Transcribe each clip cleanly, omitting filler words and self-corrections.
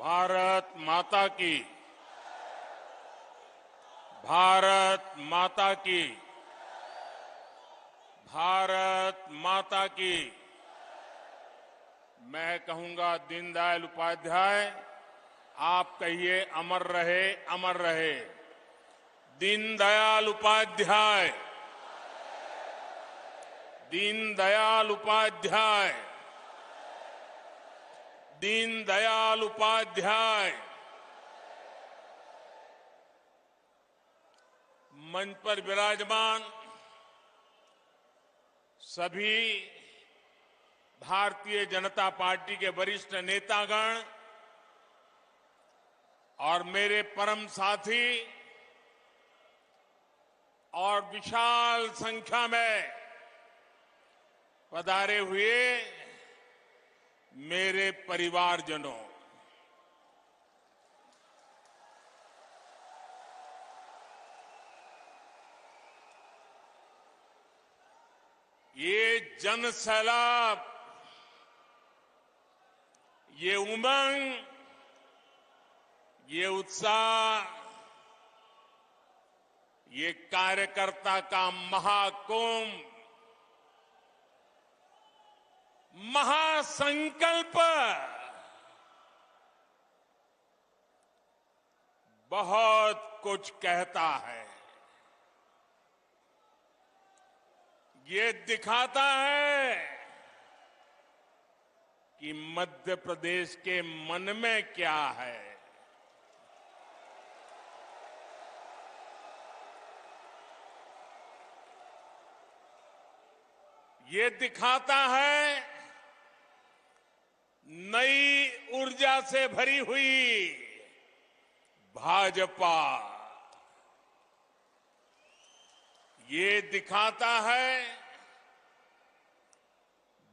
भारत माता की। भारत माता की। भारत माता की। मैं कहूंगा दीनदयाल उपाध्याय, आप कहिए अमर रहे, अमर रहे। दीनदयाल उपाध्याय, दीनदयाल उपाध्याय, दीनदयाल उपाध्याय। मंच पर विराजमान सभी भारतीय जनता पार्टी के वरिष्ठ नेतागण और मेरे परम साथी और विशाल संख्या में पधारे हुए मेरे परिवारजनों, ये जन सैलाब, ये उमंग, ये उत्साह, ये कार्यकर्ता का महाकुंभ, महासंकल्प बहुत कुछ कहता है। ये दिखाता है कि मध्य प्रदेश के मन में क्या है। ये दिखाता है नई ऊर्जा से भरी हुई भाजपा। ये दिखाता है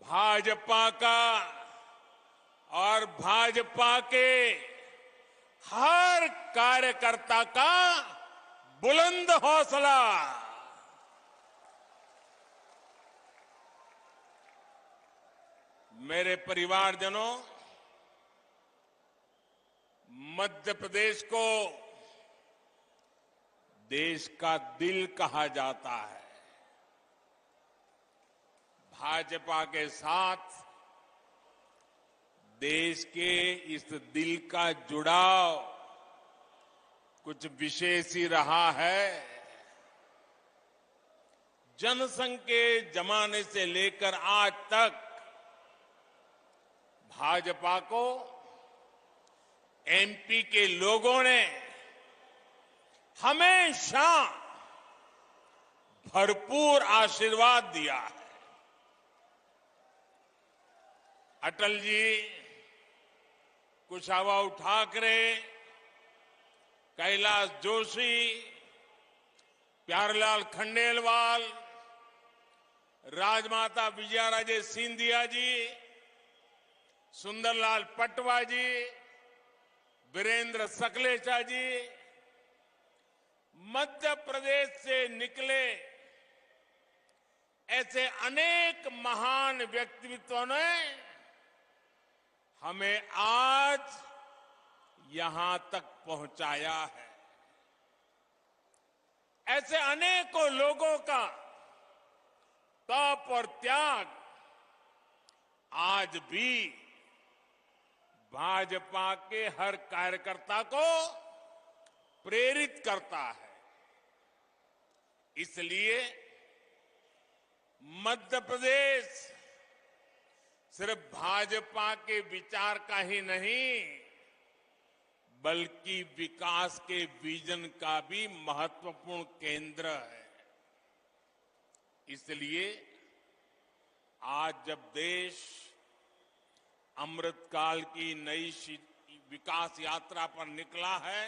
भाजपा का और भाजपा के हर कार्यकर्ता का बुलंद हौसला। मेरे परिवारजनों, मध्य प्रदेश को देश का दिल कहा जाता है। भाजपा के साथ देश के इस दिल का जुड़ाव कुछ विशेष ही रहा है। जनसंघ के जमाने से लेकर आज तक भाजपा को एमपी के लोगों ने हमेशा भरपूर आशीर्वाद दिया है। अटल जी, कुशाभाऊ ठाकरे, कैलाश जोशी, प्यारेलाल खंडेलवाल, राजमाता विजयाराजे सिंधिया जी, सुंदरलाल पटवा जी, वीरेंद्र सकलेचा जी, मध्य प्रदेश से निकले ऐसे अनेक महान व्यक्तित्वों ने हमें आज यहां तक पहुंचाया है। ऐसे अनेकों लोगों का तप और त्याग आज भी भाजपा के हर कार्यकर्ता को प्रेरित करता है। इसलिए मध्य प्रदेश सिर्फ भाजपा के विचार का ही नहीं, बल्कि विकास के विजन का भी महत्वपूर्ण केंद्र है। इसलिए आज जब देश अमृतकाल की नई विकास यात्रा पर निकला है,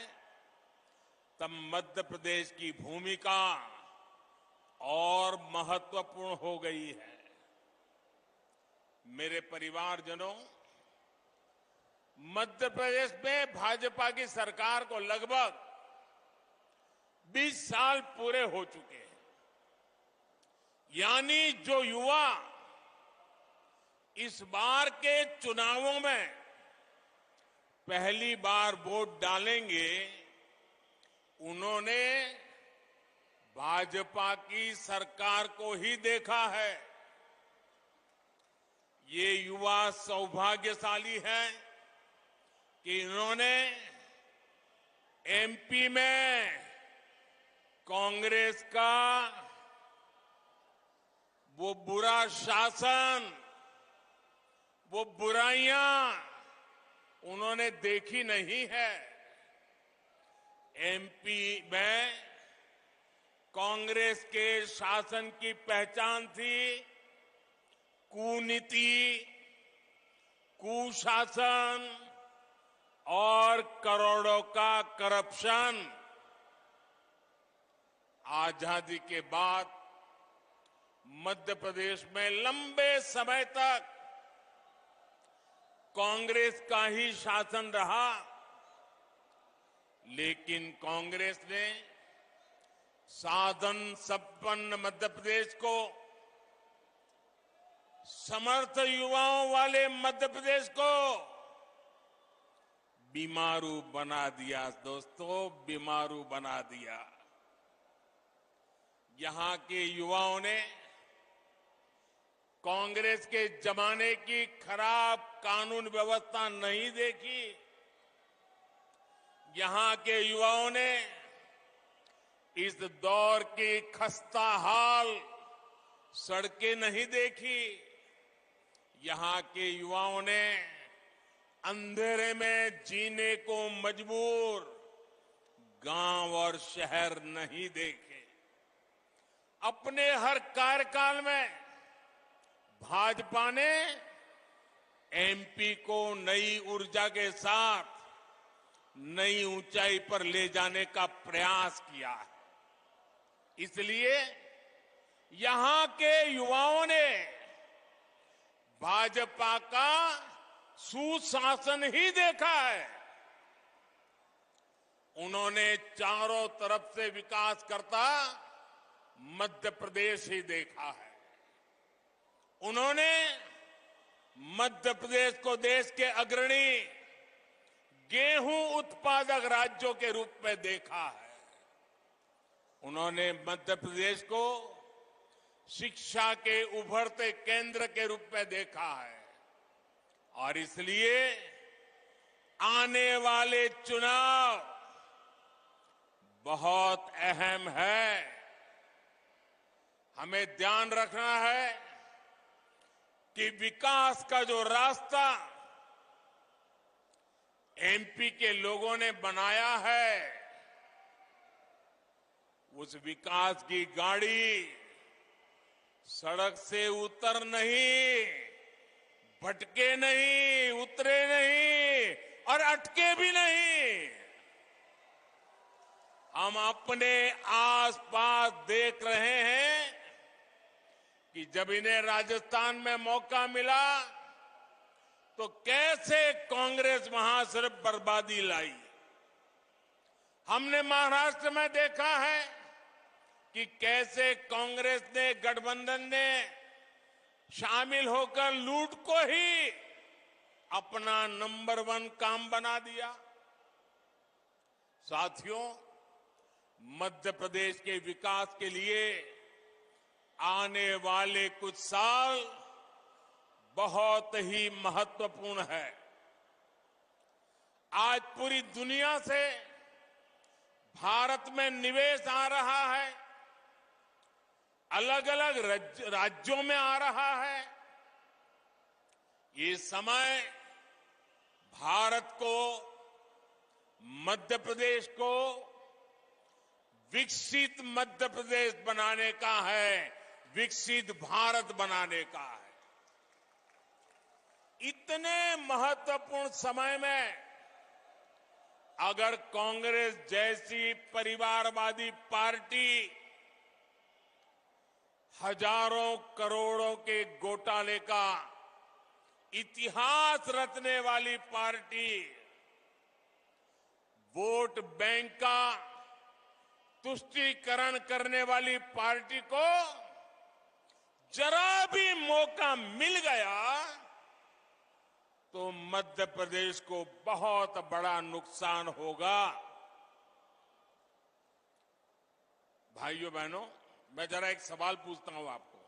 तब मध्य प्रदेश की भूमिका और महत्वपूर्ण हो गई है। मेरे परिवारजनों, मध्य प्रदेश में भाजपा की सरकार को लगभग 20 साल पूरे हो चुके हैं। यानी जो युवा इस बार के चुनावों में पहली बार वोट डालेंगे, उन्होंने भाजपा की सरकार को ही देखा है। ये युवा सौभाग्यशाली हैं कि इन्होंने एमपी में कांग्रेस का वो बुरा शासन, वो बुराइयां उन्होंने देखी नहीं है। एमपी में कांग्रेस के शासन की पहचान थी कुनीति, कुशासन और करोड़ों का करप्शन। आजादी के बाद मध्य प्रदेश में लंबे समय तक कांग्रेस का ही शासन रहा, लेकिन कांग्रेस ने साधन संपन्न मध्य प्रदेश को, समर्थ युवाओं वाले मध्य प्रदेश को बीमारू बना दिया। दोस्तों, बीमारू बना दिया। यहां के युवाओं ने कांग्रेस के जमाने की खराब कानून व्यवस्था नहीं देखी। यहां के युवाओं ने इस दौर की खस्ता हाल सड़कें नहीं देखी। यहां के युवाओं ने अंधेरे में जीने को मजबूर गांव और शहर नहीं देखे। अपने हर कार्यकाल में भाजपा ने एमपी को नई ऊर्जा के साथ नई ऊंचाई पर ले जाने का प्रयास किया है। इसलिए यहां के युवाओं ने भाजपा का सुशासन ही देखा है। उन्होंने चारों तरफ से विकास करता मध्य प्रदेश ही देखा है। उन्होंने मध्य प्रदेश को देश के अग्रणी गेहूं उत्पादक राज्यों के रूप में देखा है। उन्होंने मध्य प्रदेश को शिक्षा के उभरते केंद्र के रूप में देखा है और इसलिए आने वाले चुनाव बहुत अहम है। हमें ध्यान रखना है कि विकास का जो रास्ता एमपी के लोगों ने बनाया है, उस विकास की गाड़ी सड़क से उतर नहीं, भटके नहीं, उतरे नहीं और अटके भी नहीं। हम अपने आसपास देख रहे हैं कि जब इन्हें राजस्थान में मौका मिला तो कैसे कांग्रेस वहां सिर्फ बर्बादी लाई। हमने महाराष्ट्र में देखा है कि कैसे कांग्रेस ने, गठबंधन ने शामिल होकर लूट को ही अपना नंबर 1 काम बना दिया। साथियों, मध्य प्रदेश के विकास के लिए आने वाले कुछ साल बहुत ही महत्वपूर्ण है। आज पूरी दुनिया से भारत में निवेश आ रहा है, अलग अलग राज्यों में आ रहा है। ये समय भारत को, मध्य प्रदेश को विकसित मध्य प्रदेश बनाने का है, विकसित भारत बनाने का है। इतने महत्वपूर्ण समय में अगर कांग्रेस जैसी परिवारवादी पार्टी हजारों करोड़ों के घोटाले का इतिहास रचने वाली पार्टी, वोट बैंक का तुष्टीकरण करने वाली पार्टी को जरा भी मौका मिल गया तो मध्य प्रदेश को बहुत बड़ा नुकसान होगा। भाइयों बहनों, मैं जरा एक सवाल पूछता हूं आपको।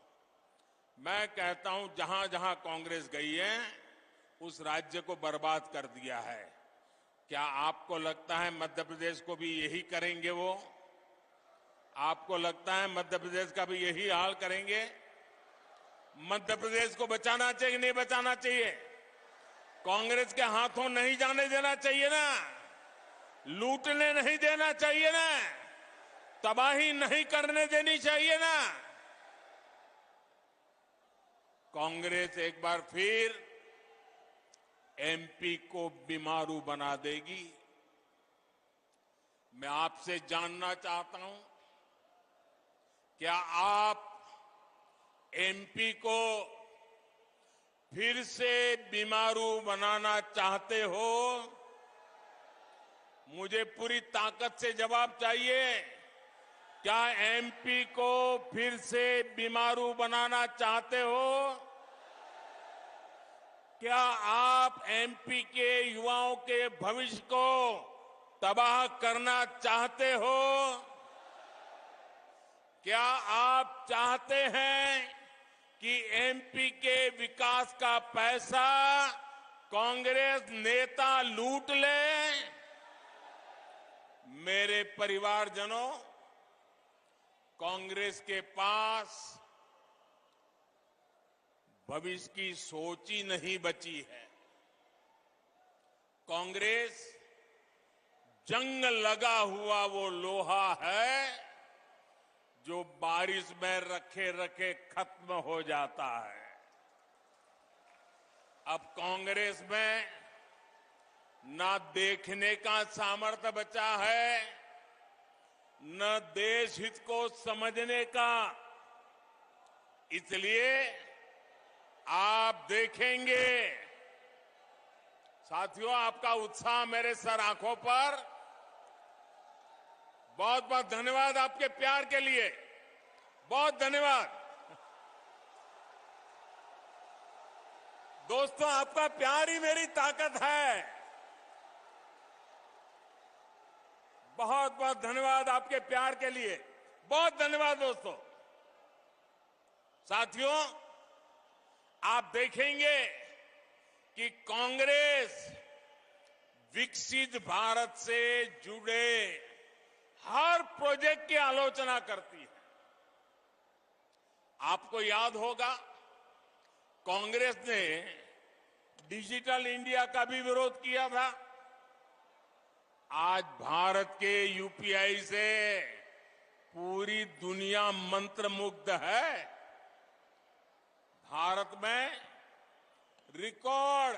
मैं कहता हूं जहां जहां कांग्रेस गई है उस राज्य को बर्बाद कर दिया है। क्या आपको लगता है मध्य प्रदेश को भी यही करेंगे वो? आपको लगता है मध्य प्रदेश का भी यही हाल करेंगे? मध्य प्रदेश को बचाना चाहिए, नहीं बचाना चाहिए? कांग्रेस के हाथों नहीं जाने देना चाहिए ना, लूटने नहीं देना चाहिए ना, तबाही नहीं करने देनी चाहिए ना। कांग्रेस एक बार फिर एमपी को बीमारू बना देगी। मैं आपसे जानना चाहता हूं, क्या आप एमपी को फिर से बीमारू बनाना चाहते हो? मुझे पूरी ताकत से जवाब चाहिए। क्या एमपी को फिर से बीमारू बनाना चाहते हो? क्या आप एमपी के युवाओं के भविष्य को तबाह करना चाहते हो? क्या आप चाहते हैं कि एमपी के विकास का पैसा कांग्रेस नेता लूट ले? मेरे परिवारजनों, कांग्रेस के पास भविष्य की सोच ही नहीं बची है। कांग्रेस जंग लगा हुआ वो लोहा है जो बारिश में रखे रखे खत्म हो जाता है। अब कांग्रेस में न देखने का सामर्थ्य बचा है, न देश हित को समझने का। इसलिए आप देखेंगे साथियों, आपका उत्साह मेरे सर आंखों पर। बहुत बहुत धन्यवाद आपके प्यार के लिए, बहुत धन्यवाद। दोस्तों, आपका प्यार ही मेरी ताकत है। बहुत बहुत धन्यवाद आपके प्यार के लिए, बहुत धन्यवाद दोस्तों। साथियों, आप देखेंगे कि कांग्रेस विकसित भारत से जुड़े हर प्रोजेक्ट की आलोचना करती है। आपको याद होगा, कांग्रेस ने डिजिटल इंडिया का भी विरोध किया था। आज भारत के यूपीआई से पूरी दुनिया मंत्रमुग्ध है। भारत में रिकॉर्ड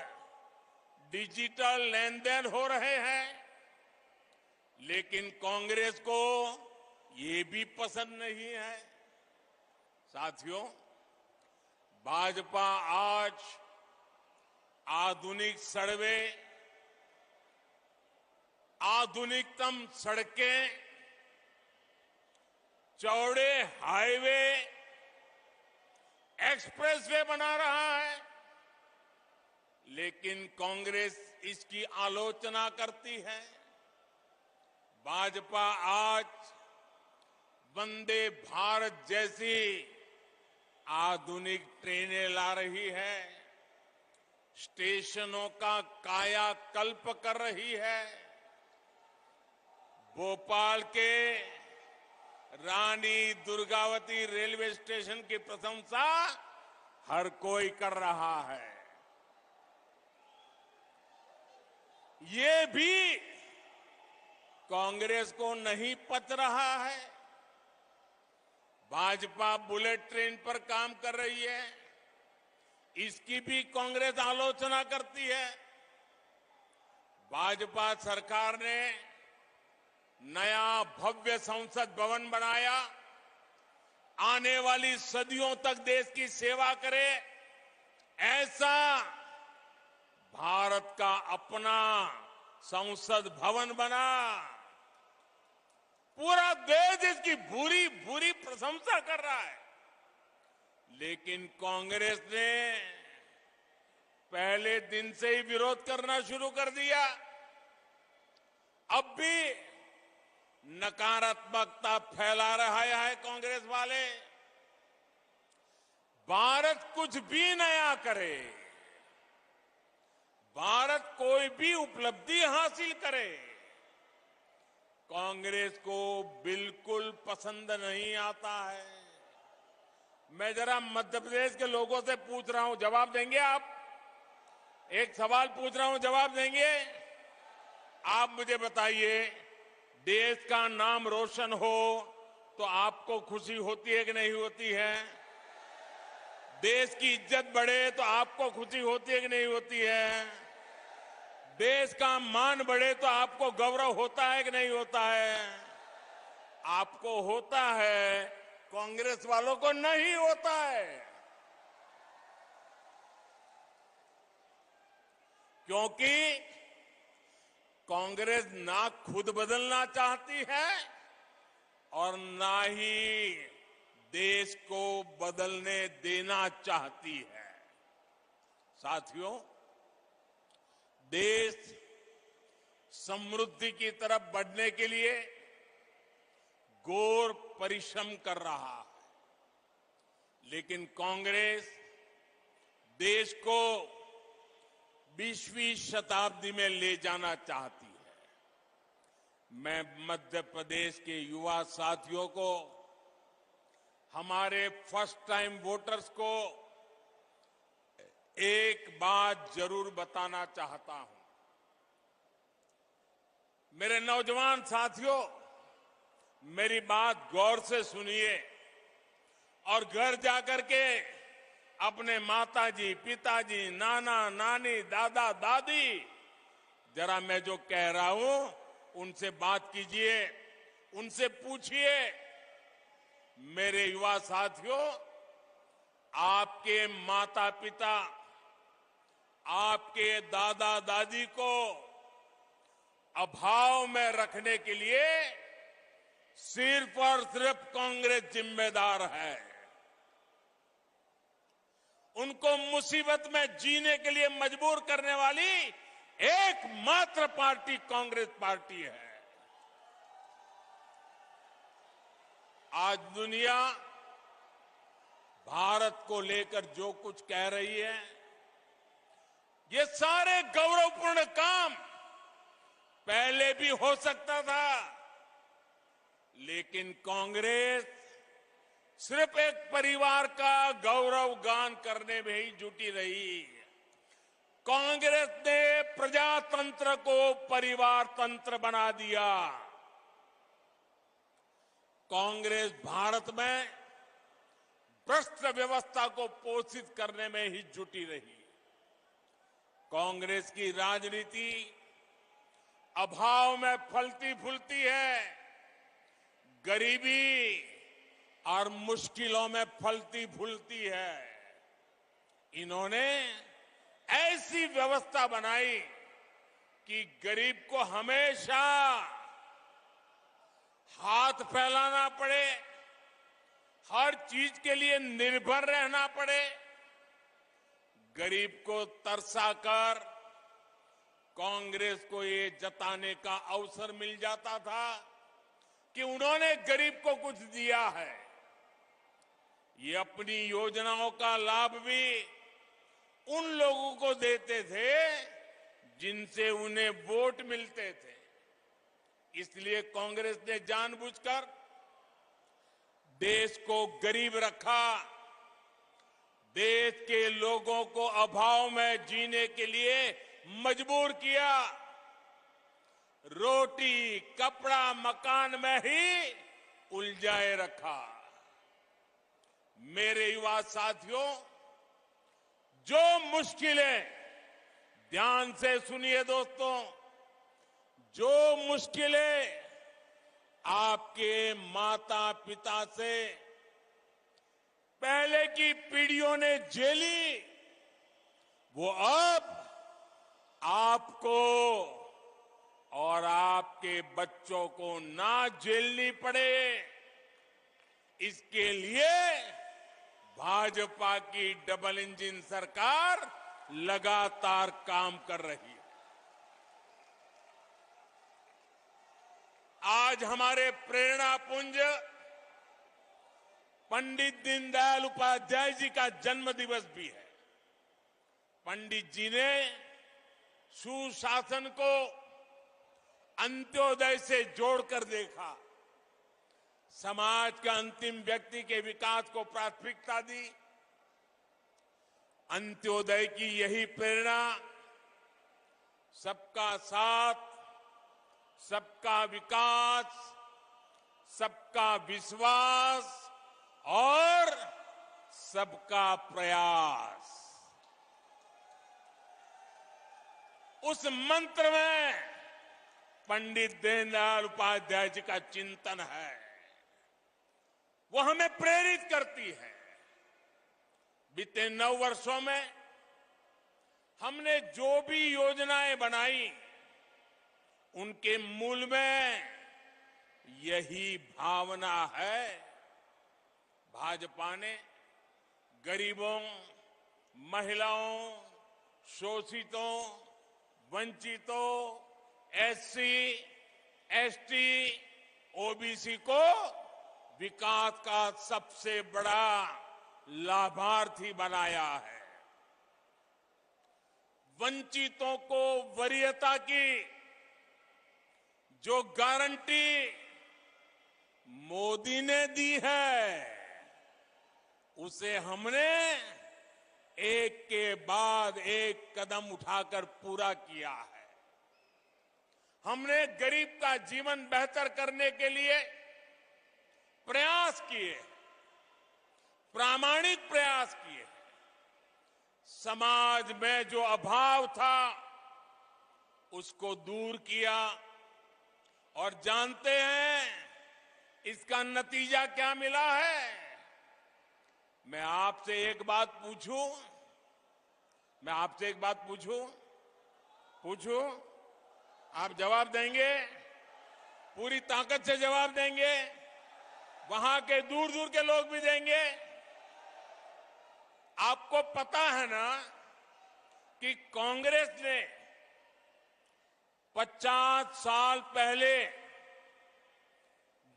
डिजिटल लेन देन हो रहे हैं, लेकिन कांग्रेस को ये भी पसंद नहीं है। साथियों, भाजपा आज आधुनिक सड़कें, आधुनिकतम सड़कें, चौड़े हाईवे, एक्सप्रेसवे बना रहा है, लेकिन कांग्रेस इसकी आलोचना करती है। भाजपा आज वंदे भारत जैसी आधुनिक ट्रेनें ला रही है, स्टेशनों का कायाकल्प कर रही है। भोपाल के रानी दुर्गावती रेलवे स्टेशन की प्रशंसा हर कोई कर रहा है। ये भी कांग्रेस को नहीं पच रहा है। भाजपा बुलेट ट्रेन पर काम कर रही है, इसकी भी कांग्रेस आलोचना करती है। भाजपा सरकार ने नया भव्य संसद भवन बनाया, आने वाली सदियों तक देश की सेवा करे, ऐसा भारत का अपना संसद भवन बना। पूरा देश इसकी भूरी भूरी प्रशंसा कर रहा है, लेकिन कांग्रेस ने पहले दिन से ही विरोध करना शुरू कर दिया। अब भी नकारात्मकता फैला रहा है कांग्रेस वाले। भारत कुछ भी नया करे, भारत कोई भी उपलब्धि हासिल करे, कांग्रेस को बिल्कुल पसंद नहीं आता है। मैं जरा मध्य प्रदेश के लोगों से पूछ रहा हूं, जवाब देंगे आप? एक सवाल पूछ रहा हूं, जवाब देंगे? आप मुझे बताइए, देश का नाम रोशन हो तो आपको खुशी होती है कि नहीं होती है? देश की इज्जत बढ़े तो आपको खुशी होती है कि नहीं होती है? देश का मान बढ़े तो आपको गौरव होता है कि नहीं होता है? आपको होता है, कांग्रेस वालों को नहीं होता है। क्योंकि कांग्रेस ना खुद बदलना चाहती है और ना ही देश को बदलने देना चाहती है। साथियों, देश समृद्धि की तरफ बढ़ने के लिए घोर परिश्रम कर रहा है, लेकिन कांग्रेस देश को 20वीं शताब्दी में ले जाना चाहती है। मैं मध्य प्रदेश के युवा साथियों को, हमारे फर्स्ट टाइम वोटर्स को एक बात जरूर बताना चाहता हूं। मेरे नौजवान साथियों, मेरी बात गौर से सुनिए और घर जाकर के अपने माताजी, पिताजी, नाना, नानी, दादा, दादी, जरा मैं जो कह रहा हूं उनसे बात कीजिए, उनसे पूछिए। मेरे युवा साथियों, आपके माता पिता, आपके दादा दादी को अभाव में रखने के लिए सिर्फ और सिर्फ कांग्रेस जिम्मेदार है। उनको मुसीबत में जीने के लिए मजबूर करने वाली एकमात्र पार्टी कांग्रेस पार्टी है। आज दुनिया भारत को लेकर जो कुछ कह रही है, ये सारे गौरवपूर्ण काम पहले भी हो सकता था, लेकिन कांग्रेस सिर्फ एक परिवार का गौरव गान करने में ही जुटी रही। कांग्रेस ने प्रजातंत्र को परिवार तंत्र बना दिया। कांग्रेस भारत में भ्रष्ट व्यवस्था को पोषित करने में ही जुटी रही। कांग्रेस की राजनीति अभाव में फलती फूलती है, गरीबी और मुश्किलों में फलती फूलती है। इन्होंने ऐसी व्यवस्था बनाई कि गरीब को हमेशा हाथ फैलाना पड़े, हर चीज के लिए निर्भर रहना पड़े। गरीब को तरसाकर कांग्रेस को ये जताने का अवसर मिल जाता था कि उन्होंने गरीब को कुछ दिया है। ये अपनी योजनाओं का लाभ भी उन लोगों को देते थे जिनसे उन्हें वोट मिलते थे। इसलिए कांग्रेस ने जानबूझकर देश को गरीब रखा, देश के लोगों को अभाव में जीने के लिए मजबूर किया, रोटी, कपड़ा, मकान में ही उलझाए रखा। मेरे युवा साथियों, जो मुश्किलें, ध्यान से सुनिए दोस्तों, जो मुश्किलें आपके माता पिता से पहले की पीढ़ियों ने झेली, वो अब आपको और आपके बच्चों को ना झेलनी पड़े, इसके लिए भाजपा की डबल इंजन सरकार लगातार काम कर रही है। आज हमारे प्रेरणा पुंज पंडित दीनदयाल उपाध्याय जी का जन्म दिवस भी है। पंडित जी ने सुशासन को अंत्योदय से जोड़कर देखा, समाज के अंतिम व्यक्ति के विकास को प्राथमिकता दी। अंत्योदय की यही प्रेरणा सबका साथ, सबका विकास, सबका विश्वास और सबका प्रयास, उस मंत्र में पंडित दीनदयाल उपाध्याय जी का चिंतन है। वो हमें प्रेरित करती है। बीते 9 वर्षों में हमने जो भी योजनाएं बनाई, उनके मूल में यही भावना है। भाजपा ने गरीबों, महिलाओं, शोषितों, वंचितों, एससी, एसटी, ओबीसी को विकास का सबसे बड़ा लाभार्थी बनाया है। वंचितों को वरीयता की जो गारंटी मोदी ने दी है, उसे हमने एक के बाद एक कदम उठाकर पूरा किया है। हमने गरीब का जीवन बेहतर करने के लिए प्रयास किए, प्रामाणिक प्रयास किए। समाज में जो अभाव था, उसको दूर किया। और जानते हैं इसका नतीजा क्या मिला है? मैं आपसे एक बात पूछूं? पूछूं? आप जवाब देंगे? पूरी ताकत से जवाब देंगे? वहां के दूर दूर के लोग भी देंगे? आपको पता है ना कि कांग्रेस ने 50 साल पहले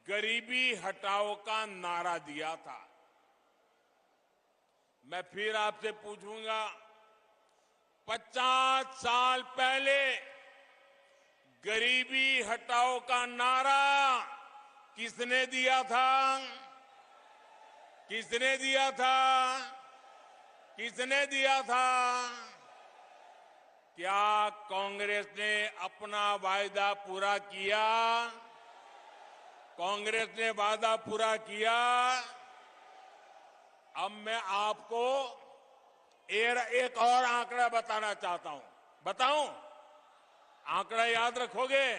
गरीबी हटाओ का नारा दिया था। मैं फिर आपसे पूछूंगा, 50 साल पहले गरीबी हटाओ का नारा किसने दिया था? किसने दिया था? किसने दिया था? क्या कांग्रेस ने अपना वायदा पूरा किया? कांग्रेस ने वादा पूरा किया। अब मैं आपको एक और आंकड़ा बताना चाहता हूं। बताऊं? आंकड़ा याद रखोगे?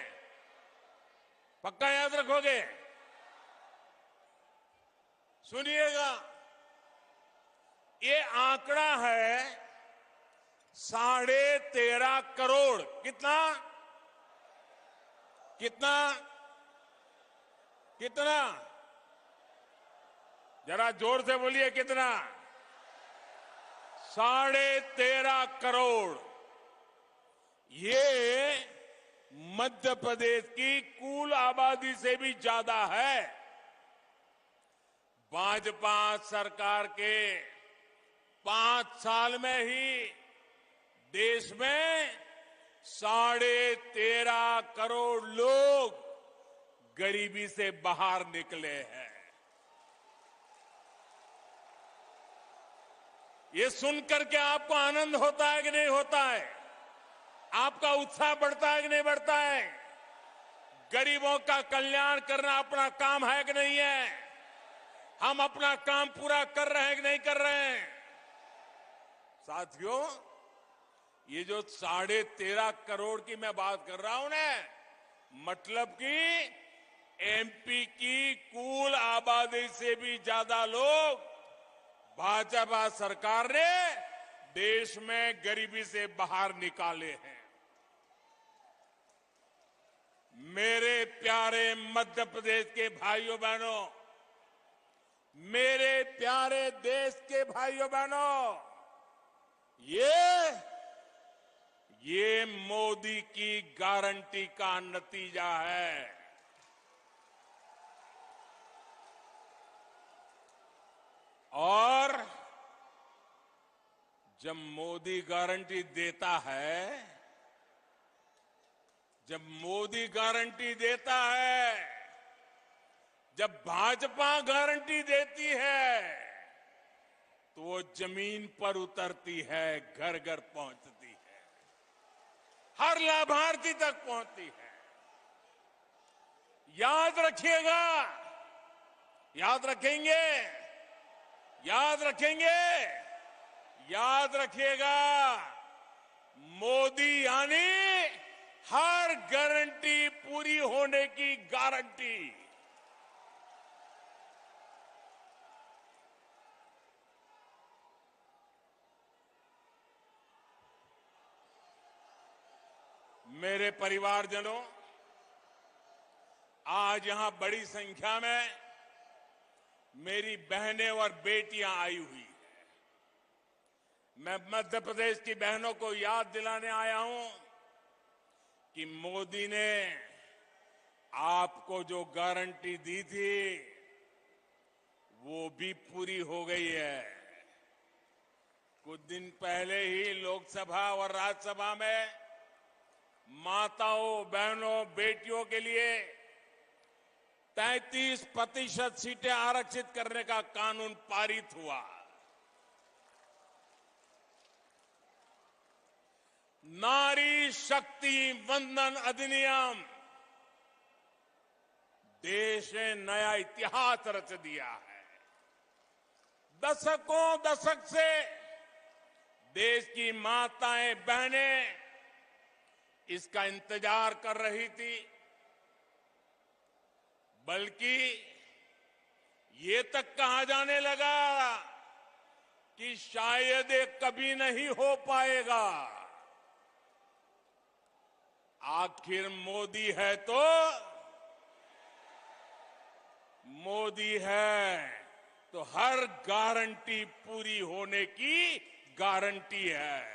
पक्का याद रखोगे? सुनिएगा, ये आंकड़ा है 13.5 करोड़। कितना? कितना? कितना? जरा जोर से बोलिए, कितना? 13.5 करोड़। ये मध्य प्रदेश की कुल आबादी से भी ज्यादा है। भाजपा सरकार के 5 साल में ही देश में 13.5 करोड़ लोग गरीबी से बाहर निकले हैं। ये सुनकर के आपको आनंद होता है कि नहीं होता है? आपका उत्साह बढ़ता है कि नहीं बढ़ता है? गरीबों का कल्याण करना अपना काम है कि नहीं है? हम अपना काम पूरा कर रहे हैं कि नहीं कर रहे हैं? साथियों, ये जो 13.5 करोड़ की मैं बात कर रहा हूं ना, मतलब कि एमपी की कुल आबादी से भी ज्यादा लोग भाजपा सरकार ने देश में गरीबी से बाहर निकाले हैं। मेरे प्यारे मध्य प्रदेश के भाइयों बहनों, मेरे प्यारे देश के भाइयों बहनों, ये ये मोदी की गारंटी का नतीजा है। और जब मोदी गारंटी देता है, जब मोदी गारंटी देता है, जब भाजपा गारंटी देती है, तो वो जमीन पर उतरती है, घर घर पहुंचती है, हर लाभार्थी तक पहुंचती है। याद रखिएगा, याद रखेंगे, याद रखेंगे, याद रखिएगा, मोदी यानी हर गारंटी पूरी होने की गारंटी। मेरे परिवारजनों, आज यहां बड़ी संख्या में मेरी बहनें और बेटियां आई हुई हैं। मैं मध्य प्रदेश की बहनों को याद दिलाने आया हूं कि मोदी ने आपको जो गारंटी दी थी वो भी पूरी हो गई है। कुछ दिन पहले ही लोकसभा और राज्यसभा में माताओं, बहनों, बेटियों के लिए 33% सीटें आरक्षित करने का कानून पारित हुआ। नारी शक्ति वंदन अधिनियम देश ने नया इतिहास रच दिया है। दशक से देश की माताएं, बहनें इसका इंतजार कर रही थी, बल्कि ये तक कहा जाने लगा कि शायद ये कभी नहीं हो पाएगा। आखिर मोदी है तो मोदी है तो हर गारंटी पूरी होने की गारंटी है।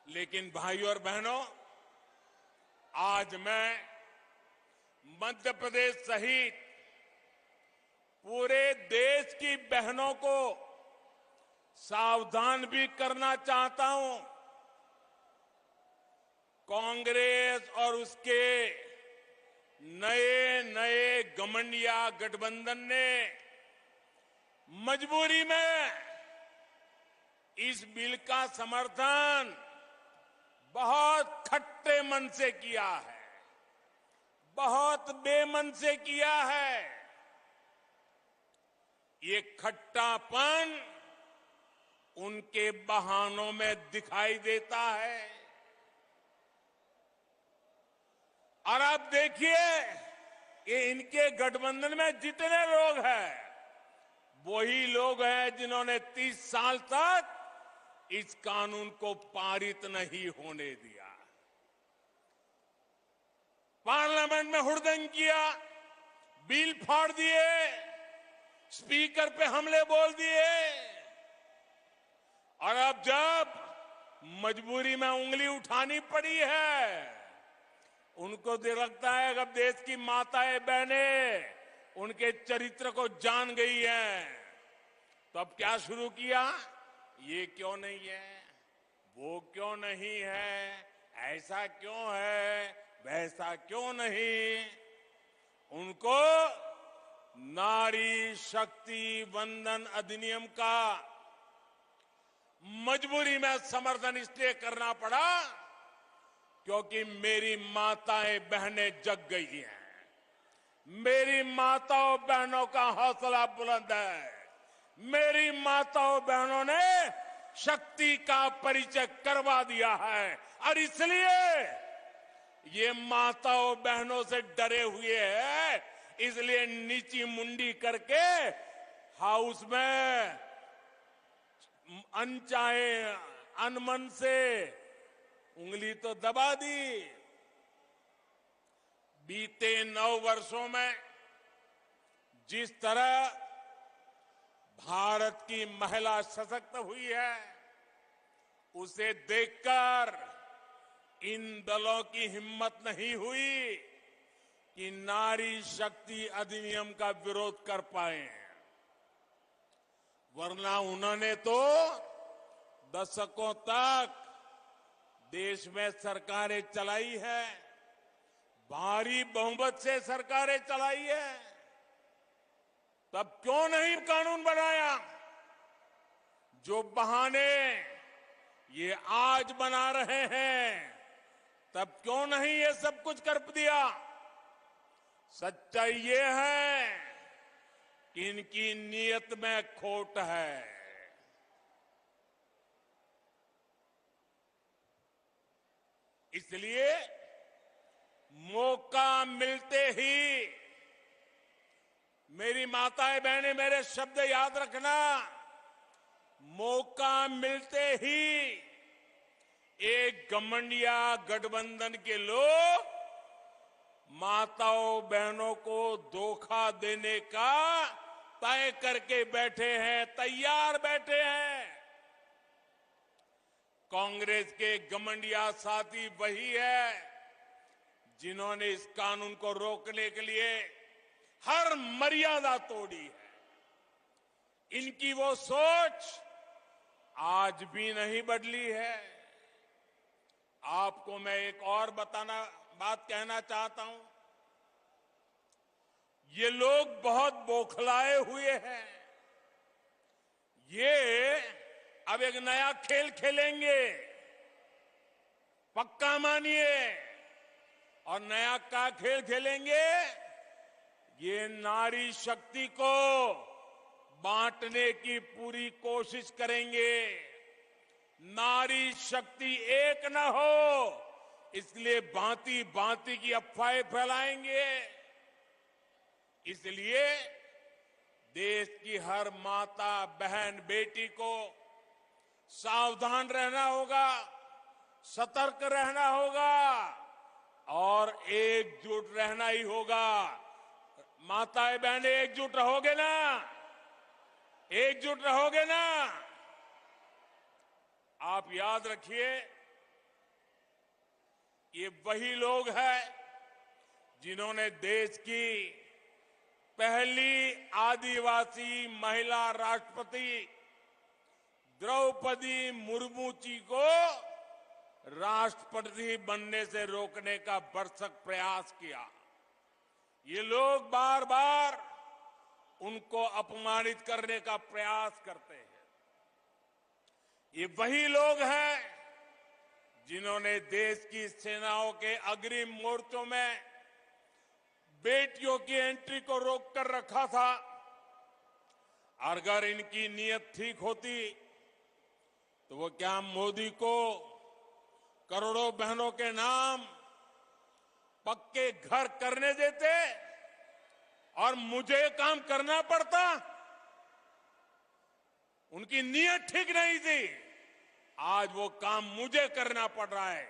लेकिन भाइयों और बहनों, आज मैं मध्य प्रदेश सहित पूरे देश की बहनों को सावधान भी करना चाहता हूं। कांग्रेस और उसके नए नए घमंडिया गठबंधन ने मजबूरी में इस बिल का समर्थन बहुत खट्टे मन से किया है, बहुत बेमन से किया है। ये खट्टापन उनके बहानों में दिखाई देता है। और आप देखिए कि इनके गठबंधन में जितने लोग हैं, वही लोग हैं जिन्होंने 30 साल तक इस कानून को पारित नहीं होने दिया। पार्लियामेंट में हुड़दंग किया, बिल फाड़ दिए, स्पीकर पे हमले बोल दिए, और अब जब मजबूरी में उंगली उठानी पड़ी है, उनको लगता है कि अब देश की माताएं, बहनें उनके चरित्र को जान गई हैं, तो अब क्या शुरू किया? ये क्यों नहीं है, वो क्यों नहीं है, ऐसा क्यों है, वैसा क्यों नहीं। उनको नारी शक्ति वंदन अधिनियम का मजबूरी में समर्थन इसलिए करना पड़ा क्योंकि मेरी माताएं, बहनें जग गई हैं। मेरी माताओं, बहनों का हौसला बुलंद है। मेरी माताओं, बहनों ने शक्ति का परिचय करवा दिया है, और इसलिए ये माताओं, बहनों से डरे हुए हैं। इसलिए नीची मुंडी करके हाउस में अनचाहे अनमन से उंगली तो दबा दी। बीते 9 वर्षों में जिस तरह भारत की महिला सशक्त हुई है, उसे देखकर इन दलों की हिम्मत नहीं हुई कि नारी शक्ति अधिनियम का विरोध कर पाए, वरना उन्होंने तो दशकों तक देश में सरकारें चलाई है, भारी बहुमत से सरकारें चलाई है। तब क्यों नहीं कानून बनाया? जो बहाने ये आज बना रहे हैं, तब क्यों नहीं ये सब कुछ कर दिया? सच्चाई ये है कि इनकी नीयत में खोट है। इसलिए मौका मिलते ही, मेरी माताएं बहनें मेरे शब्द याद रखना, मौका मिलते ही एक घमंडिया गठबंधन के लोग माताओं बहनों को धोखा देने का तय करके बैठे हैं, तैयार बैठे हैं। कांग्रेस के घमंडिया साथी वही है जिन्होंने इस कानून को रोकने के लिए हर मर्यादा तोड़ी है। इनकी वो सोच आज भी नहीं बदली है। आपको मैं एक और बात कहना चाहता हूं। ये लोग बहुत बौखलाए हुए हैं। ये अब एक नया खेल खेलेंगे, पक्का मानिए। और नया क्या खेल खेलेंगे? ये नारी शक्ति को बांटने की पूरी कोशिश करेंगे। नारी शक्ति एक न हो, इसलिए भांति भांति की अफवाहें फैलाएंगे। इसलिए देश की हर माता बहन बेटी को सावधान रहना होगा, सतर्क रहना होगा और एकजुट रहना ही होगा। माताएं बहनें एकजुट रहोगे ना? एकजुट रहोगे ना? आप याद रखिए, ये वही लोग हैं जिन्होंने देश की पहली आदिवासी महिला राष्ट्रपति द्रौपदी मुर्मू जी को राष्ट्रपति बनने से रोकने का भरसक प्रयास किया। ये लोग बार बार उनको अपमानित करने का प्रयास करते हैं। ये वही लोग हैं जिन्होंने देश की सेनाओं के अग्रिम मोर्चों में बेटियों की एंट्री को रोक कर रखा था। अगर इनकी नीयत ठीक होती तो वो क्या मोदी को करोड़ों बहनों के नाम पक्के घर करने देते और मुझे काम करना पड़ता? उनकी नीयत ठीक नहीं थी। आज वो काम मुझे करना पड़ रहा है,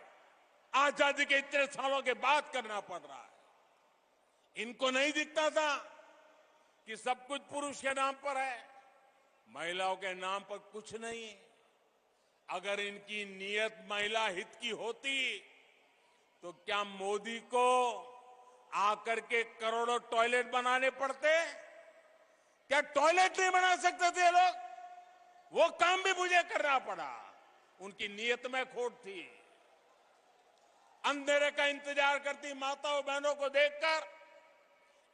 आजादी के इतने सालों के बाद करना पड़ रहा है। इनको नहीं दिखता था कि सब कुछ पुरुष के नाम पर है, महिलाओं के नाम पर कुछ नहीं है। अगर इनकी नीयत महिला हित की होती तो क्या मोदी को आकर के करोड़ों टॉयलेट बनाने पड़ते? क्या टॉयलेट नहीं बना सकते थे लोग? वो काम भी मुझे करना पड़ा। उनकी नीयत में खोट थी। अंधेरे का इंतजार करती माताओं बहनों को देखकर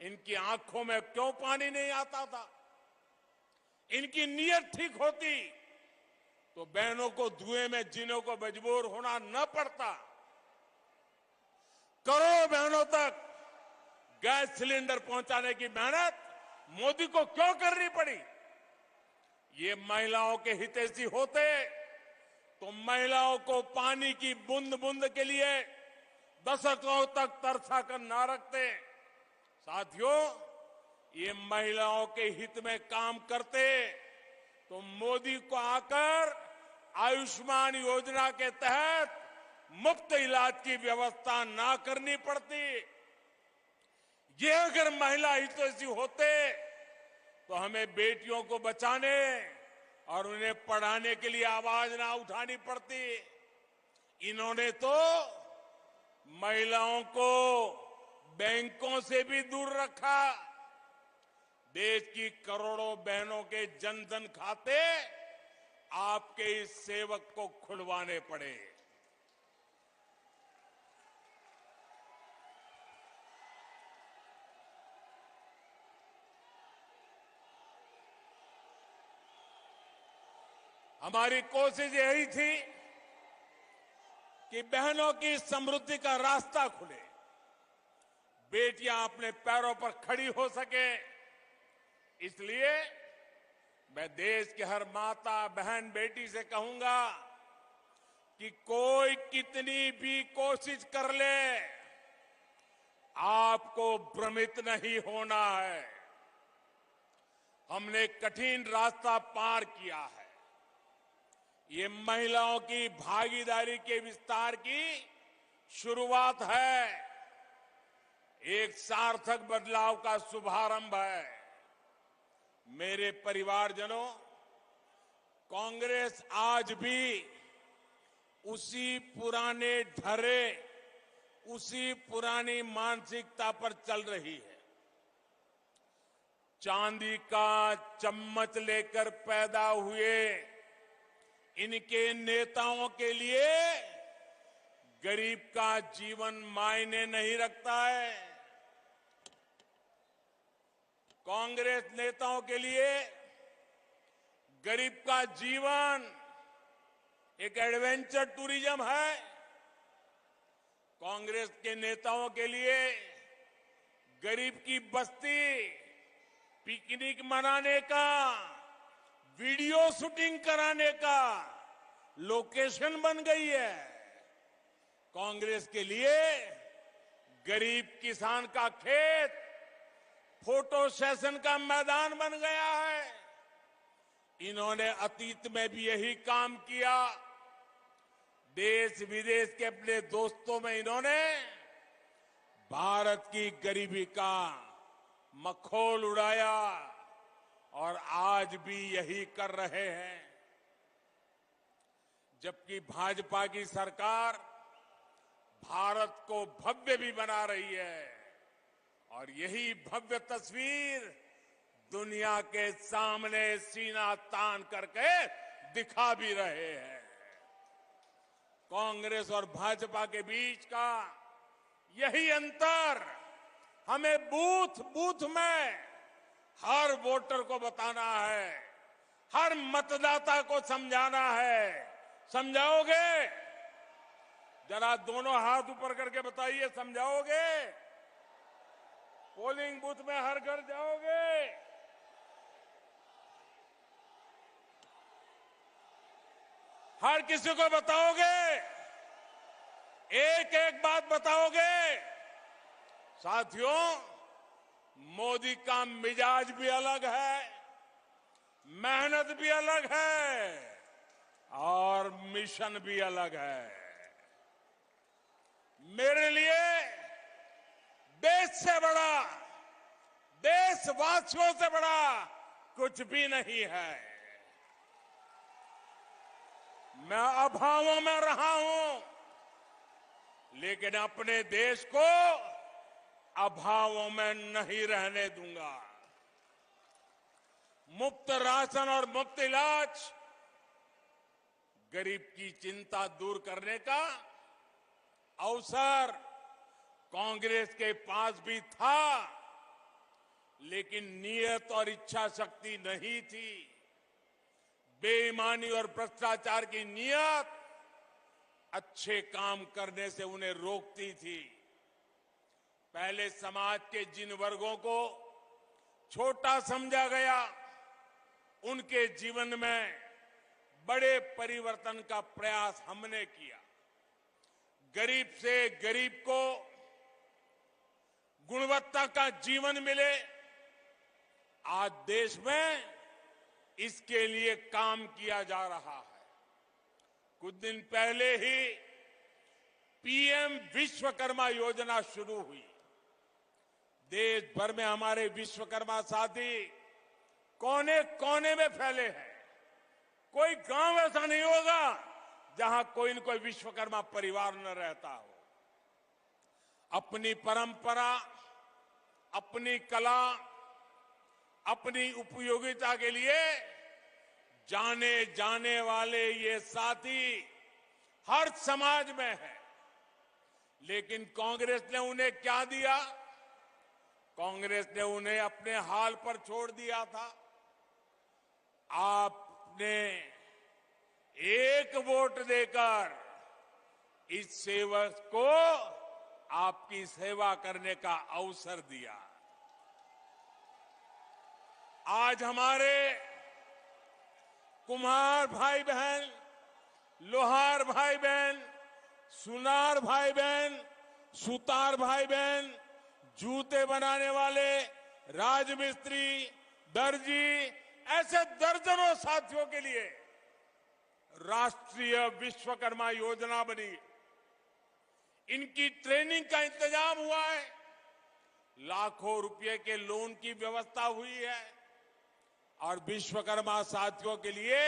इनकी आंखों में क्यों पानी नहीं आता था? इनकी नीयत ठीक होती तो बहनों को धुएं में जीने को मजबूर होना न पड़ता। करोड़ों बहनों तक गैस सिलेंडर पहुंचाने की मेहनत मोदी को क्यों करनी पड़ी? ये महिलाओं के हितैषी होते तो महिलाओं को पानी की बूंद बूंद के लिए दशकों तक तरसा कर न रखते। साथियों, ये महिलाओं के हित में काम करते तो मोदी को आकर आयुष्मान योजना के तहत मुफ्त इलाज की व्यवस्था ना करनी पड़ती। ये अगर महिला हितैषी होते तो हमें बेटियों को बचाने और उन्हें पढ़ाने के लिए आवाज ना उठानी पड़ती। इन्होंने तो महिलाओं को बैंकों से भी दूर रखा। देश की करोड़ों बहनों के जनधन खाते आपके इस सेवक को खुलवाने पड़े। हमारी कोशिश यही थी कि बहनों की समृद्धि का रास्ता खुले, बेटियां अपने पैरों पर खड़ी हो सके। इसलिए मैं देश के हर माता बहन बेटी से कहूंगा कि कोई कितनी भी कोशिश कर ले, आपको भ्रमित नहीं होना है। हमने कठिन रास्ता पार किया है। ये महिलाओं की भागीदारी के विस्तार की शुरुआत है, एक सार्थक बदलाव का शुभारंभ है। मेरे परिवारजनों, कांग्रेस आज भी उसी पुराने ढर्रे, उसी पुरानी मानसिकता पर चल रही है। चांदी का चम्मच लेकर पैदा हुए इनके नेताओं के लिए गरीब का जीवन मायने नहीं रखता है। कांग्रेस नेताओं के लिए गरीब का जीवन एक एडवेंचर टूरिज्म है। कांग्रेस के नेताओं के लिए गरीब की बस्ती पिकनिक मनाने का, वीडियो शूटिंग कराने का लोकेशन बन गई है। कांग्रेस के लिए गरीब किसान का खेत फोटो सेशन का मैदान बन गया है। इन्होंने अतीत में भी यही काम किया। देश विदेश के अपने दोस्तों में इन्होंने भारत की गरीबी का मखौल उड़ाया और आज भी यही कर रहे हैं। जबकि भाजपा की सरकार भारत को भव्य भी बना रही है और यही भव्य तस्वीर दुनिया के सामने सीना तान करके दिखा भी रहे हैं। कांग्रेस और भाजपा के बीच का यही अंतर हमें बूथ बूथ में हर वोटर को बताना है, हर मतदाता को समझाना है। समझाओगे? जरा दोनों हाथ ऊपर करके बताइए, समझाओगे? पोलिंग बूथ में हर घर जाओगे? हर किसी को बताओगे? एक एक बात बताओगे? साथियों, मोदी का मिजाज भी अलग है, मेहनत भी अलग है और मिशन भी अलग है। मेरे लिए देश से बड़ा, देशवासियों से बड़ा कुछ भी नहीं है। मैं अभावों में रहा हूं, लेकिन अपने देश को अभावों में नहीं रहने दूंगा। मुफ्त राशन और मुफ्त इलाज गरीब की चिंता दूर करने का अवसर कांग्रेस के पास भी था, लेकिन नियत और इच्छा शक्ति नहीं थी। बेईमानी और भ्रष्टाचार की नियत अच्छे काम करने से उन्हें रोकती थी। पहले समाज के जिन वर्गों को छोटा समझा गया, उनके जीवन में बड़े परिवर्तन का प्रयास हमने किया। गरीब से गरीब को गुणवत्ता का जीवन मिले, आज देश में इसके लिए काम किया जा रहा है। कुछ दिन पहले ही पीएम विश्वकर्मा योजना शुरू हुई। देश भर में हमारे विश्वकर्मा साथी कोने कोने में फैले हैं। कोई गांव ऐसा नहीं होगा जहां कोई न कोई विश्वकर्मा परिवार न रहता हो। अपनी परंपरा, अपनी कला, अपनी उपयोगिता के लिए जाने जाने वाले ये साथी हर समाज में है। लेकिन कांग्रेस ने उन्हें क्या दिया? कांग्रेस ने उन्हें अपने हाल पर छोड़ दिया था। आपने एक वोट देकर इस सेवक को आपकी सेवा करने का अवसर दिया। आज हमारे कुम्हार भाई बहन, लोहार भाई बहन, सुनार भाई बहन, सुतार भाई बहन, जूते बनाने वाले, राजमिस्त्री, दर्जी, ऐसे दर्जनों साथियों के लिए राष्ट्रीय विश्वकर्मा योजना बनी। इनकी ट्रेनिंग का इंतजाम हुआ है। लाखों रुपए के लोन की व्यवस्था हुई है और विश्वकर्मा साथियों के लिए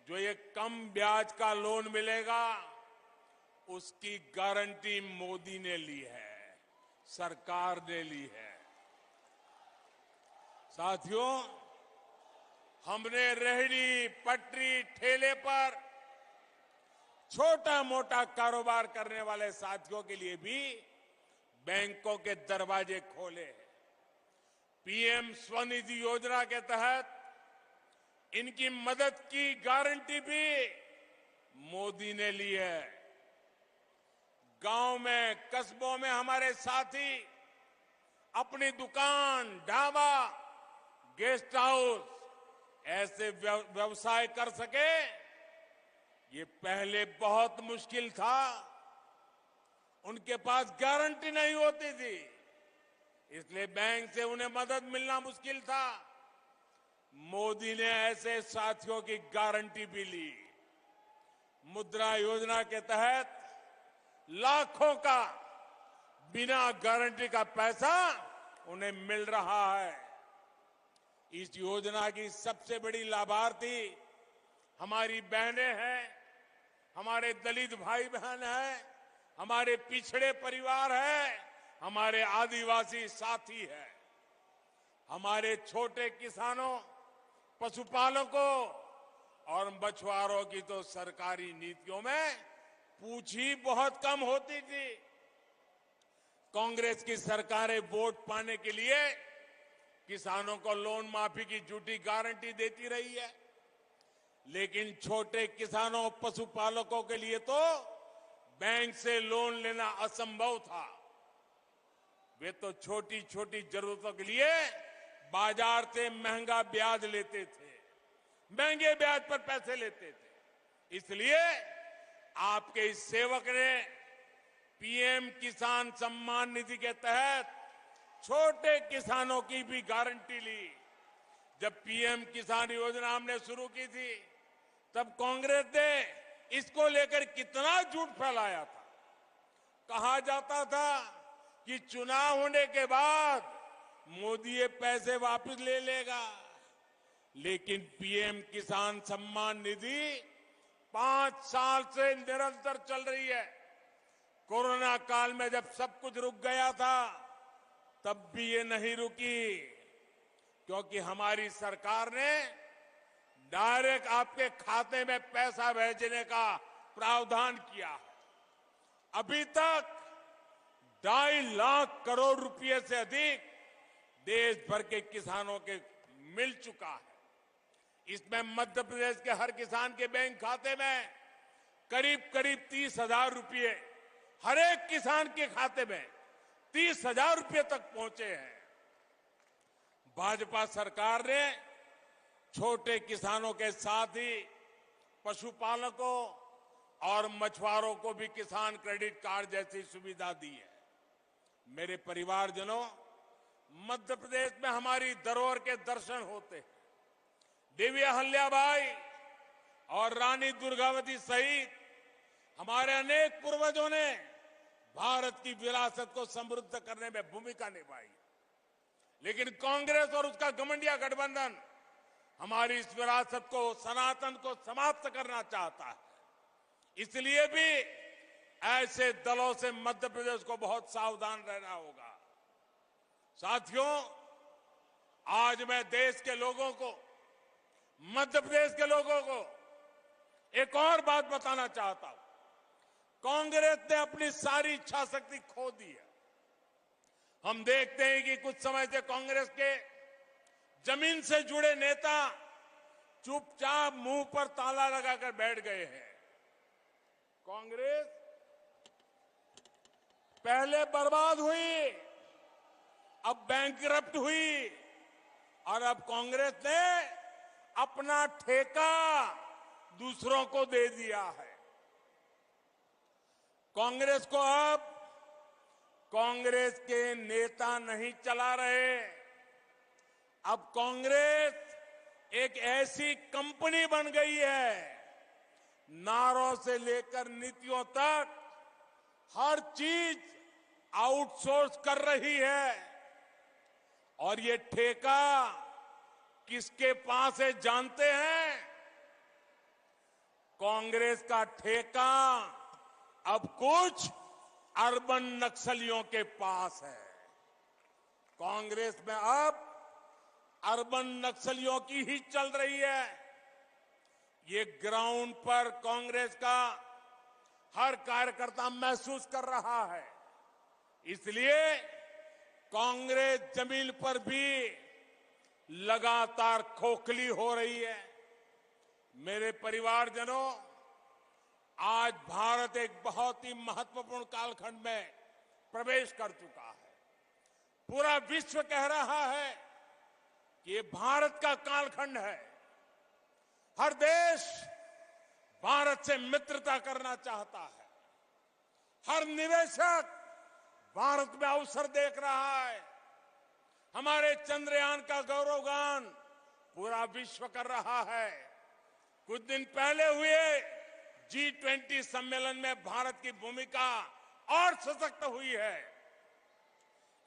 जो ये कम ब्याज का लोन मिलेगा, उसकी गारंटी मोदी ने ली है, सरकार ने ली है। साथियों, हमने रेहड़ी, पटरी, ठेले पर छोटा मोटा कारोबार करने वाले साथियों के लिए भी बैंकों के दरवाजे खोले हैं। पीएम स्वनिधि योजना के तहत इनकी मदद की गारंटी भी मोदी ने ली है। गांव में, कस्बों में हमारे साथी अपनी दुकान, ढाबा, गेस्ट हाउस ऐसे व्यवसाय कर सके, ये पहले बहुत मुश्किल था। उनके पास गारंटी नहीं होती थी, इसलिए बैंक से उन्हें मदद मिलना मुश्किल था। मोदी ने ऐसे साथियों की गारंटी भी ली। मुद्रा योजना के तहत लाखों का बिना गारंटी का पैसा उन्हें मिल रहा है। इस योजना की सबसे बड़ी लाभार्थी हमारी बहनें हैं, हमारे दलित भाई बहन हैं, हमारे पिछड़े परिवार हैं, हमारे आदिवासी साथी हैं। हमारे छोटे किसानों, पशुपालकों और मछुआरों की तो सरकारी नीतियों में पूछ ही बहुत कम होती थी। कांग्रेस की सरकारें वोट पाने के लिए किसानों को लोन माफी की झूठी गारंटी देती रही है, लेकिन छोटे किसानों, पशुपालकों के लिए तो बैंक से लोन लेना असंभव था। वे तो छोटी छोटी जरूरतों के लिए बाजार से महंगा ब्याज लेते थे, महंगे ब्याज पर पैसे लेते थे। इसलिए आपके इस सेवक ने पीएम किसान सम्मान निधि के तहत छोटे किसानों की भी गारंटी ली। जब पीएम किसान योजना हमने शुरू की थी, तब कांग्रेस ने इसको लेकर कितना झूठ फैलाया था। कहा जाता था कि चुनाव होने के बाद मोदी ये पैसे वापस ले लेगा, लेकिन पीएम किसान सम्मान निधि 5 साल से निरंतर चल रही है। कोरोना काल में जब सब कुछ रुक गया था, तब भी ये नहीं रुकी, क्योंकि हमारी सरकार ने डायरेक्ट आपके खाते में पैसा भेजने का प्रावधान किया है। अभी तक 2.5 लाख करोड़ रुपए से अधिक देश भर के किसानों के मिल चुका है। इसमें मध्य प्रदेश के हर किसान के बैंक खाते में करीब करीब 30,000 रुपए, हर एक किसान के खाते में 30,000 रुपए तक पहुंचे हैं। भाजपा सरकार ने छोटे किसानों के साथ ही पशुपालकों और मछुआरों को भी किसान क्रेडिट कार्ड जैसी सुविधा दी है। मेरे परिवारजनों, मध्य प्रदेश में हमारी धरोहर के दर्शन होते हैं। देवी अहल्याबाई और रानी दुर्गावती सहित हमारे अनेक पूर्वजों ने भारत की विरासत को समृद्ध करने में भूमिका निभाई। लेकिन कांग्रेस और उसका घमंडिया गठबंधन हमारी इस विरासत को, सनातन को समाप्त करना चाहता है। इसलिए भी ऐसे दलों से मध्य प्रदेश को बहुत सावधान रहना होगा। साथियों, आज मैं देश के लोगों को, मध्य प्रदेश के लोगों को एक और बात बताना चाहता हूं। कांग्रेस ने अपनी सारी इच्छा शक्ति खो दी है। हम देखते हैं कि कुछ समय से कांग्रेस के जमीन से जुड़े नेता चुपचाप मुंह पर ताला लगाकर बैठ गए हैं। कांग्रेस पहले बर्बाद हुई, अब बैंकरप्ट हुई और अब कांग्रेस ने अपना ठेका दूसरों को दे दिया है। कांग्रेस को अब कांग्रेस के नेता नहीं चला रहे, अब कांग्रेस एक ऐसी कंपनी बन गई है, नारों से लेकर नीतियों तक हर चीज आउटसोर्स कर रही है। और ये ठेका किसके पास है जानते हैं? कांग्रेस का ठेका अब कुछ अर्बन नक्सलियों के पास है। कांग्रेस में अब अर्बन नक्सलियों की ही चल रही है। ये ग्राउंड पर कांग्रेस का हर कार्यकर्ता महसूस कर रहा है। इसलिए कांग्रेस जमीन पर भी लगातार खोखली हो रही है। मेरे परिवारजनों, आज भारत एक बहुत ही महत्वपूर्ण कालखंड में प्रवेश कर चुका है। पूरा विश्व कह रहा है कि ये भारत का कालखंड है। हर देश भारत से मित्रता करना चाहता है। हर निवेशक भारत में अवसर देख रहा है। हमारे चंद्रयान का गौरवगान पूरा विश्व कर रहा है। कुछ दिन पहले हुए G20 सम्मेलन में भारत की भूमिका और सशक्त हुई है।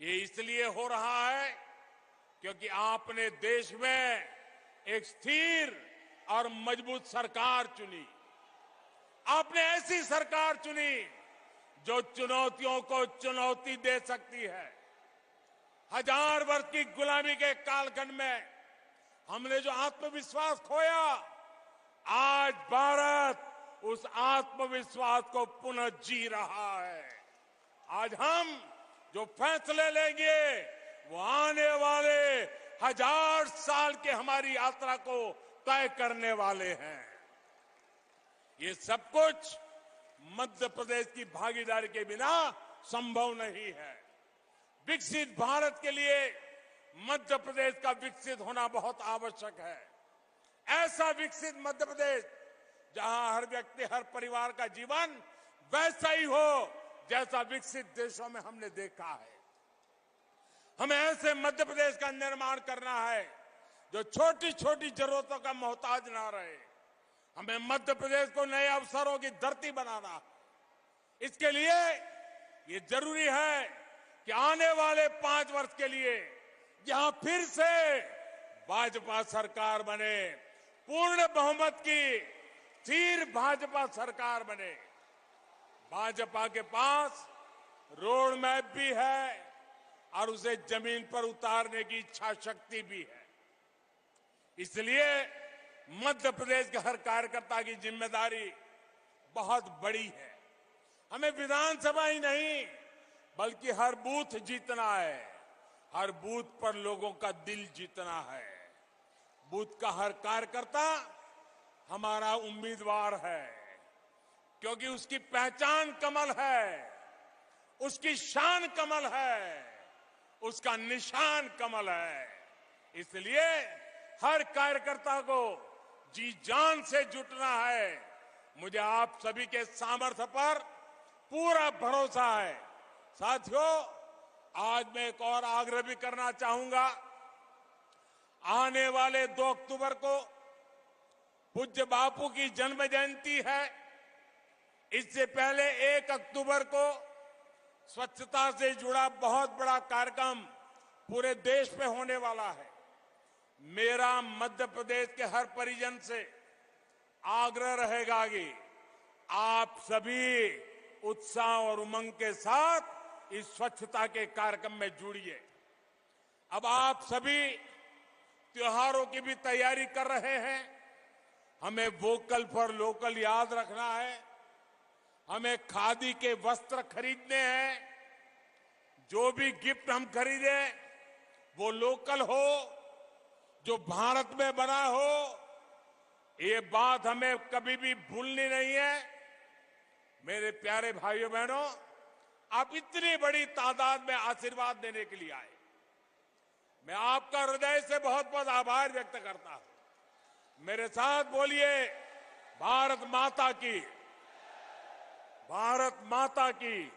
ये इसलिए हो रहा है क्योंकि आपने देश में एक स्थिर और मजबूत सरकार चुनी। आपने ऐसी सरकार चुनी जो चुनौतियों को चुनौती दे सकती है। 1000 वर्ष की गुलामी के कालखंड में हमने जो आत्मविश्वास खोया, आज भारत उस आत्मविश्वास को पुनः जी रहा है। आज हम जो फैसले लेंगे वो आने वाले 1000 साल के हमारी यात्रा को तय करने वाले हैं। ये सब कुछ मध्य प्रदेश की भागीदारी के बिना संभव नहीं है। विकसित भारत के लिए मध्य प्रदेश का विकसित होना बहुत आवश्यक है। ऐसा विकसित मध्य प्रदेश जहां हर व्यक्ति, हर परिवार का जीवन वैसा ही हो जैसा विकसित देशों में हमने देखा है। हमें ऐसे मध्य प्रदेश का निर्माण करना है जो छोटी छोटी जरूरतों का मोहताज ना रहे। हमें मध्य प्रदेश को नए अवसरों की धरती बनाना है। इसके लिए ये जरूरी है कि आने वाले 5 वर्ष के लिए यहां फिर से भाजपा सरकार बने, पूर्ण बहुमत की स्थिर भाजपा सरकार बने। भाजपा के पास रोड मैप भी है और उसे जमीन पर उतारने की इच्छा शक्ति भी है। इसलिए मध्य प्रदेश के हर कार्यकर्ता की जिम्मेदारी बहुत बड़ी है। हमें विधानसभा ही नहीं बल्कि हर बूथ जीतना है। हर बूथ पर लोगों का दिल जीतना है। बूथ का हर कार्यकर्ता हमारा उम्मीदवार है, क्योंकि उसकी पहचान कमल है, उसकी शान कमल है, उसका निशान कमल है। इसलिए हर कार्यकर्ता को जी जान से जुटना है। मुझे आप सभी के सामर्थ्य पर पूरा भरोसा है। साथियों, आज मैं एक और आग्रह भी करना चाहूंगा। आने वाले 2 अक्टूबर को पूज्य बापू की जन्म जयंती है। इससे पहले 1 अक्टूबर को स्वच्छता से जुड़ा बहुत बड़ा कार्यक्रम पूरे देश पे होने वाला है। मेरा मध्य प्रदेश के हर परिजन से आग्रह रहेगा कि आप सभी उत्साह और उमंग के साथ इस स्वच्छता के कार्यक्रम में जुड़िए। अब आप सभी त्योहारों की भी तैयारी कर रहे हैं। हमें वोकल फॉर लोकल याद रखना है। हमें खादी के वस्त्र खरीदने हैं। जो भी गिफ्ट हम खरीदे वो लोकल हो, जो भारत में बना हो। ये बात हमें कभी भी भूलनी नहीं है। मेरे प्यारे भाइयों बहनों, आप इतनी बड़ी तादाद में आशीर्वाद देने के लिए आए। मैं आपका हृदय से बहुत बहुत आभार व्यक्त करता हूं। मेरे साथ बोलिए, भारत माता की, भारत माता की।